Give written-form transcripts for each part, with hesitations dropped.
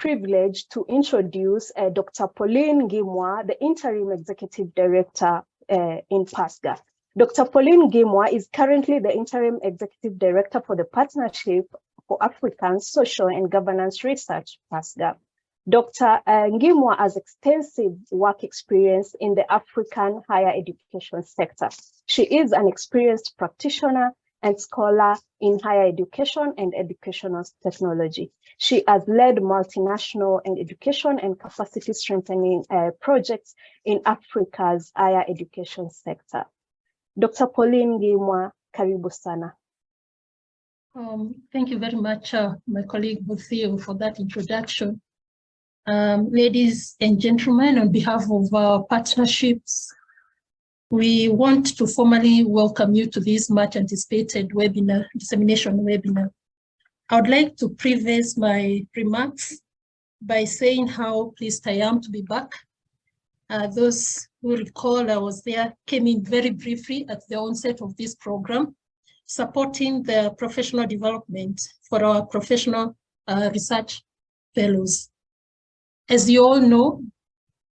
privilege to introduce Dr. Pauline Ngimwa, the Interim Executive Director in PASGA. Dr. Pauline Ngimwa is currently the Interim Executive Director for the Partnership for African Social and Governance Research, PASGA. Dr. Ngimwa has extensive work experience in the African higher education sector. She is an experienced practitioner and scholar in higher education and educational technology. She has led multinational and education and capacity strengthening projects in Africa's higher education sector. Dr. Pauline Ngimwa, karibu sana. Thank you very much, my colleague Buthio, for that introduction. Ladies and gentlemen, on behalf of our partnerships, we want to formally welcome you to this much anticipated webinar, dissemination webinar. I would like to preface my remarks by saying how pleased I am to be back. Those who recall I was there, came in very briefly at the onset of this program, supporting the professional development for our professional research fellows. As you all know,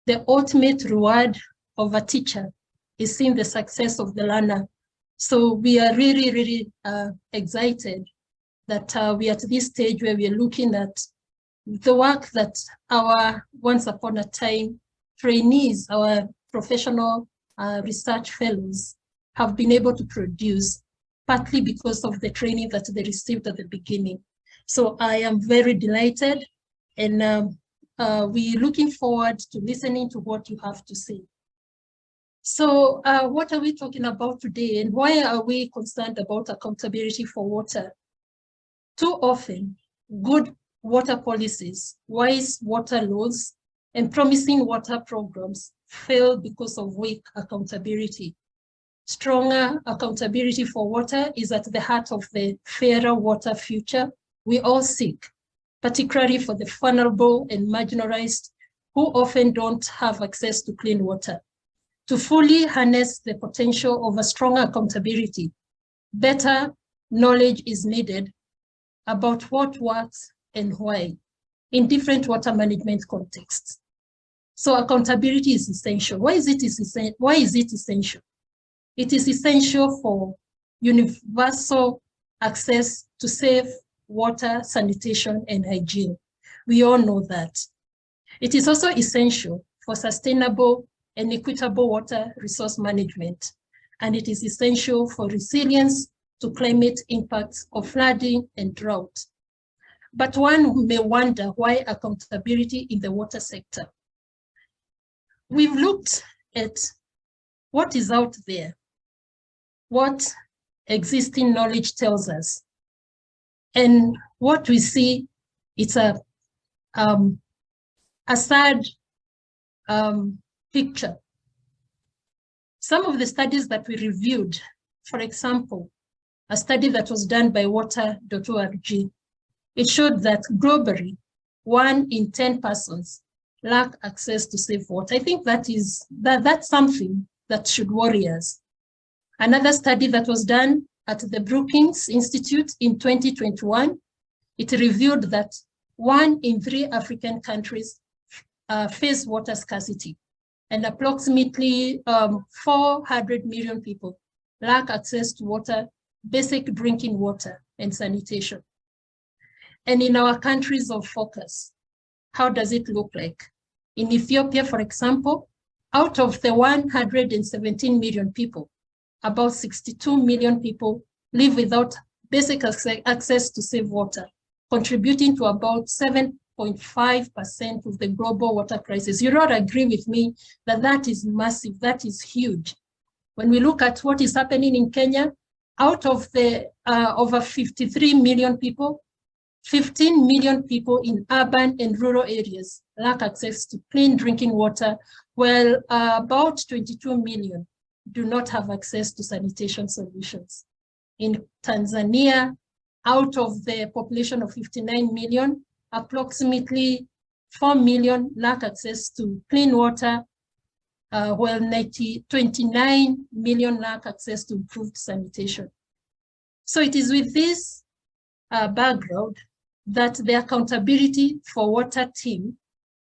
the ultimate reward of a teacher is seeing the success of the learner. So we are really excited that we are at this stage where we are looking at the work that our once upon a time trainees, our professional research fellows have been able to produce, partly because of the training that they received at the beginning. So I am very delighted, and we're looking forward to listening to what you have to say. So what are we talking about today, and why are we concerned about accountability for water? Too often, good water policies, wise water laws, and promising water programs fail because of weak accountability. Stronger accountability for water is at the heart of the fairer water future we all seek, particularly for the vulnerable and marginalized who often don't have access to clean water. To fully harness the potential of a stronger accountability, better knowledge is needed about what works and why in different water management contexts. So accountability is essential. Why is it essential? It is essential for universal access to safe water, sanitation, and hygiene. We all know that. It is also essential for sustainable and equitable water resource management, and it is essential for resilience to climate impacts of flooding and drought. But one may wonder why accountability in the water sector. We've looked at what is out there, what existing knowledge tells us, and what we see, it's a sad picture. Some of the studies that we reviewed, for example, a study that was done by water.org, it showed that globally, 1 in 10 persons lack access to safe water. I think that's something that should worry us. Another study that was done at the Brookings Institute in 2021, it revealed that 1 in 3 African countries face water scarcity, and approximately 400 million people lack access to water, basic drinking water, and sanitation. And in our countries of focus, how does it look like? In Ethiopia, for example, out of the 117 million people, about 62 million people live without basic access to safe water, contributing to about 7.5% of the global water crisis. You don't agree with me that that is massive, that is huge. When we look at what is happening in Kenya, out of the over 53 million people, 15 million people in urban and rural areas lack access to clean drinking water, while about 22 million do not have access to sanitation solutions. In Tanzania, out of the population of 59 million, approximately 4 million lack access to clean water, while 29 million lack access to improved sanitation. So it is with this background that the accountability for water team,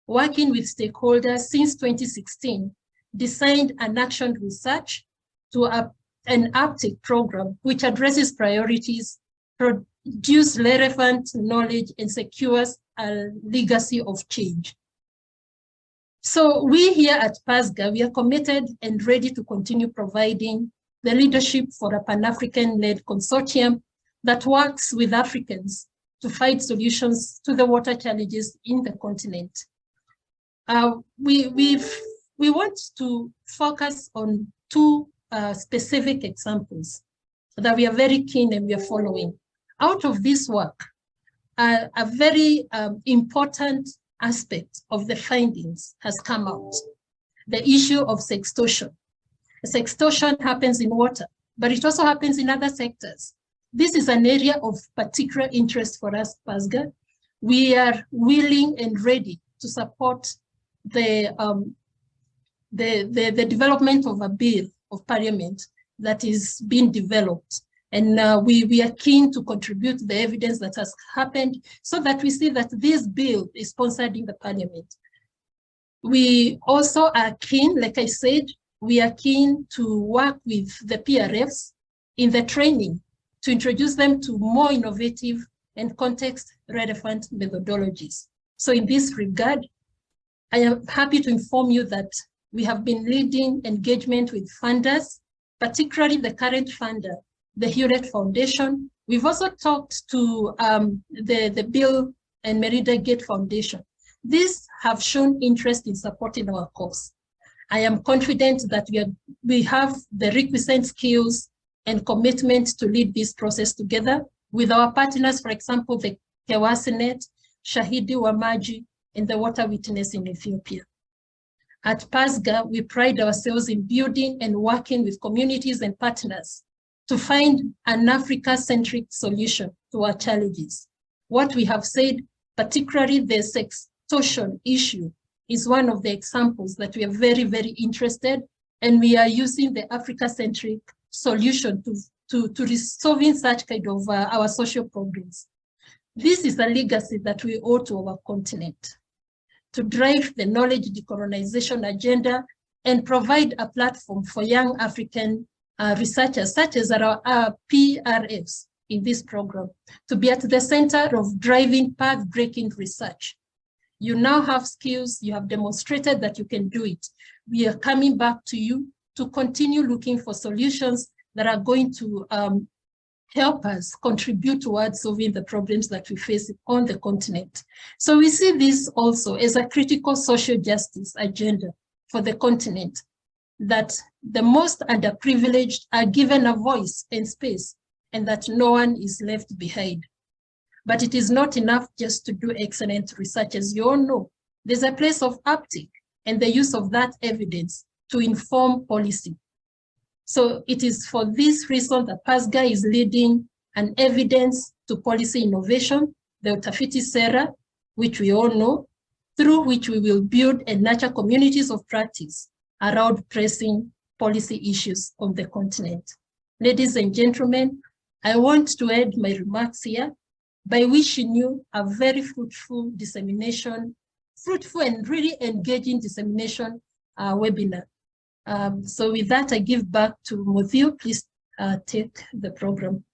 working with stakeholders since 2016, designed an action research to an uptake program which addresses priorities, produce relevant knowledge, and secures a legacy of change. So we here at PASGA, we are committed and ready to continue providing the leadership for a Pan-African-led consortium that works with Africans to find solutions to the water challenges in the continent. We want to focus on two specific examples that we are very keen and we are following. Out of this work, a very important aspect of the findings has come out, the issue of sextortion. Sextortion happens in water, but it also happens in other sectors. This is an area of particular interest for us, PASGA. We are willing and ready to support the development of a bill of parliament that is being developed. And we are keen to contribute the evidence that has happened so that we see that this bill is sponsored in the parliament. We also are keen, like I said, we are keen to work with the PRFs in the training to introduce them to more innovative and context-relevant methodologies. So in this regard, I am happy to inform you that we have been leading engagement with funders, particularly the current funder, the Hewlett Foundation. We've also talked to the Bill and Melinda Gates Foundation. These have shown interest in supporting our cause. I am confident that we have the requisite skills and commitment to lead this process together with our partners, for example, the Kewasinet, Shahidi Wamaji, and the Water Witness in Ethiopia. At PASGA, we pride ourselves in building and working with communities and partners to find an Africa-centric solution to our challenges. What we have said, particularly the sextortion issue, is one of the examples that we are very, very interested, and we are using the Africa-centric solution to resolving such kind of our social problems. This is a legacy that we owe to our continent, to drive the knowledge decolonization agenda and provide a platform for young African researchers, such as our PRFs in this program, to be at the center of driving path-breaking research. You now have skills, you have demonstrated that you can do it. We are coming back to you to continue looking for solutions that are going to help us contribute towards solving the problems that we face on the continent. So we see this also as a critical social justice agenda for the continent, that the most underprivileged are given a voice and space, and that no one is left behind. But it is not enough just to do excellent research. As you all know, there's a place of uptake and the use of that evidence to inform policy. So it is for this reason that PASGA is leading an evidence to policy innovation, the Utafiti Sera, which we all know, through which we will build and nurture communities of practice around pressing policy issues on the continent. Ladies and gentlemen, I want to end my remarks here by wishing you a very fruitful dissemination, fruitful and really engaging dissemination webinar. So with that, I give back to Muthiu. Please take the program.